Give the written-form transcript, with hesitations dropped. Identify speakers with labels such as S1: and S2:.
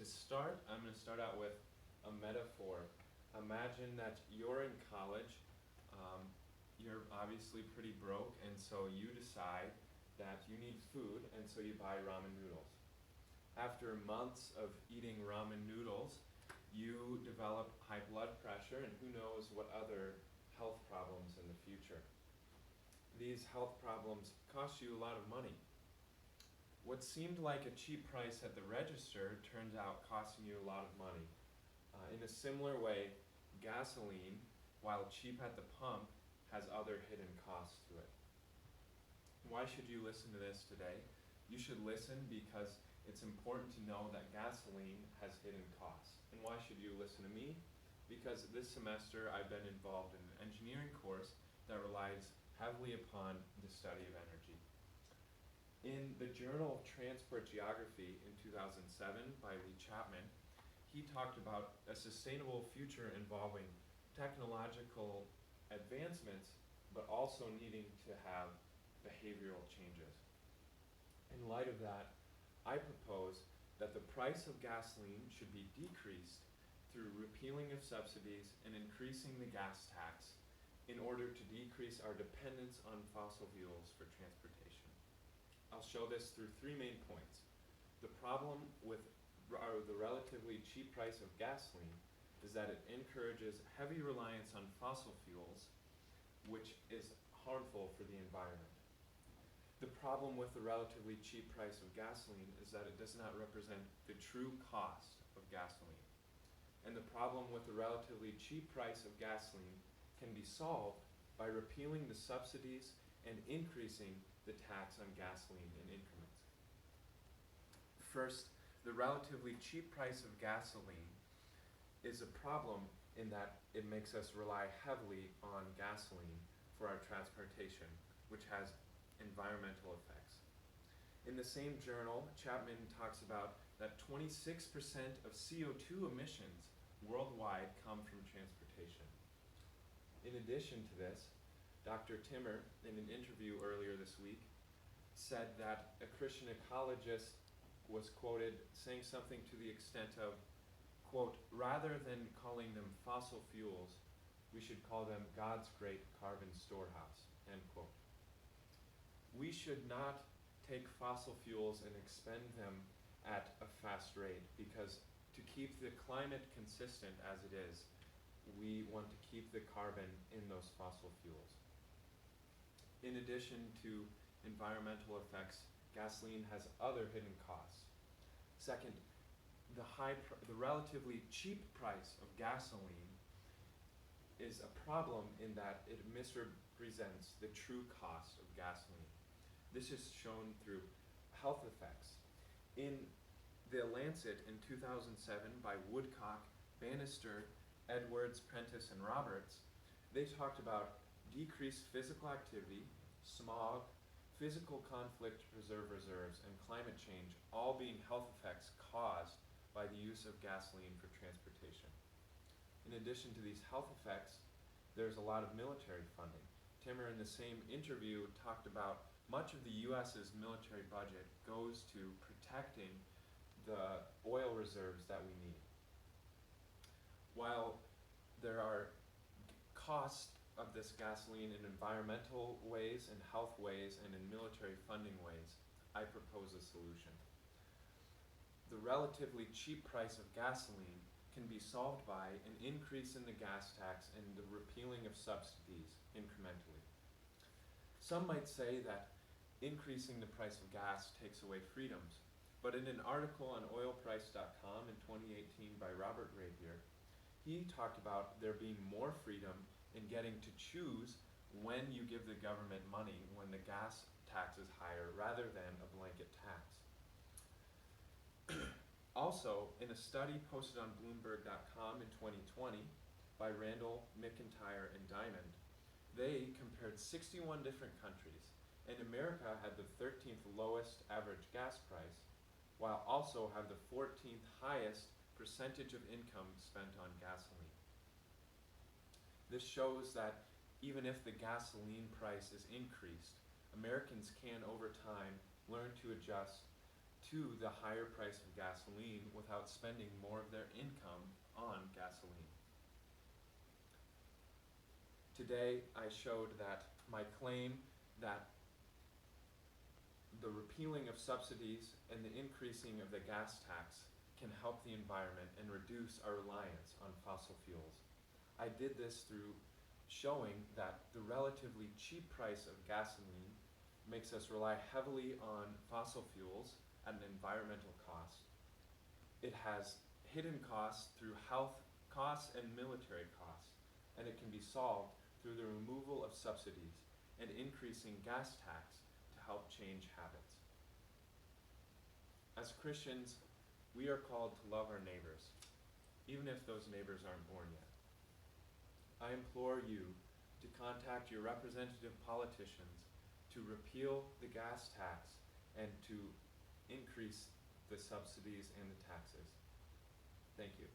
S1: to start, I'm going to start out with a metaphor. Imagine that you're in college, you're obviously pretty broke, and so you decide that you need food, and so you buy ramen noodles. After months of eating ramen noodles, you develop high blood pressure and who knows what other health problems in the future. These health problems cost you a lot of money. What seemed like a cheap price at the register turns out costing you a lot of money. In a similar way, gasoline, while cheap at the pump, has other hidden costs to it. Why should you listen to this today? You should listen because it's important to know that gasoline has hidden costs. And why should you listen to me? Because this semester I've been involved in an engineering course that relies heavily upon the study of energy. In the Journal of Transport Geography in 2007 by Lee Chapman, he talked about a sustainable future involving technological advancements, but also needing to have behavioral changes. In light of that, I propose that the price of gasoline should be decreased through repealing of subsidies and increasing the gas tax in order to decrease our dependence on fossil fuels for transportation. I'll show this through three main points. The problem with the relatively cheap price of gasoline is that it encourages heavy reliance on fossil fuels, which is harmful for the environment. The problem with the relatively cheap price of gasoline is that it does not represent the true cost of gasoline. And the problem with the relatively cheap price of gasoline can be solved by repealing the subsidies and increasing the tax on gasoline in increments. First, the relatively cheap price of gasoline is a problem in that it makes us rely heavily on gasoline for our transportation, which has environmental effects. In the same journal, Chapman talks about that 26% of CO2 emissions worldwide come from transportation. In addition to this, Dr. Timmer, in an interview earlier this week, said that a Christian ecologist was quoted saying something to the extent of, quote, "Rather than calling them fossil fuels, we should call them God's great carbon storehouse," end quote. We should not take fossil fuels and expend them at a fast rate because to keep the climate consistent as it is, we want to keep the carbon in those fossil fuels. In addition to environmental effects, gasoline has other hidden costs. Second, the relatively cheap price of gasoline is a problem in that it misrepresents the true cost of gasoline. This is shown through health effects. In The Lancet in 2007 by Woodcock, Bannister, Edwards, Prentice, and Roberts, they talked about decreased physical activity, smog, physical conflict reserves, and climate change all being health effects caused by the use of gasoline for transportation. In addition to these health effects, there's a lot of military funding. Timmer, in the same interview, talked about much of the U.S.'s military budget goes to protecting the oil reserves that we need. While there are costs of this gasoline in environmental ways, in health ways, and in military funding ways, I propose a solution. The relatively cheap price of gasoline can be solved by an increase in the gas tax and the repealing of subsidies incrementally. Some might say that increasing the price of gas takes away freedoms, but in an article on oilprice.com in 2018 by Robert Rapier, he talked about there being more freedom in getting to choose when you give the government money when the gas tax is higher rather than a blanket tax. Also, in a study posted on Bloomberg.com in 2020 by Randall, McIntyre, and Diamond, they compared 61 different countries, and America had the 13th lowest average gas price, while also have the 14th highest percentage of income spent on gasoline. This shows that even if the gasoline price is increased, Americans can, over time, learn to adjust to the higher price of gasoline without spending more of their income on gasoline. Today, I showed that my claim that the repealing of subsidies and the increasing of the gas tax can help the environment and reduce our reliance on fossil fuels. I did this through showing that the relatively cheap price of gasoline makes us rely heavily on fossil fuels at an environmental cost. It has hidden costs through health costs and military costs, and it can be solved through the removal of subsidies and increasing gas tax to help change habits. As Christians, we are called to love our neighbors, even if those neighbors aren't born yet. I implore you to contact your representative politicians to repeal the gas tax and to increase the subsidies and the taxes. Thank you.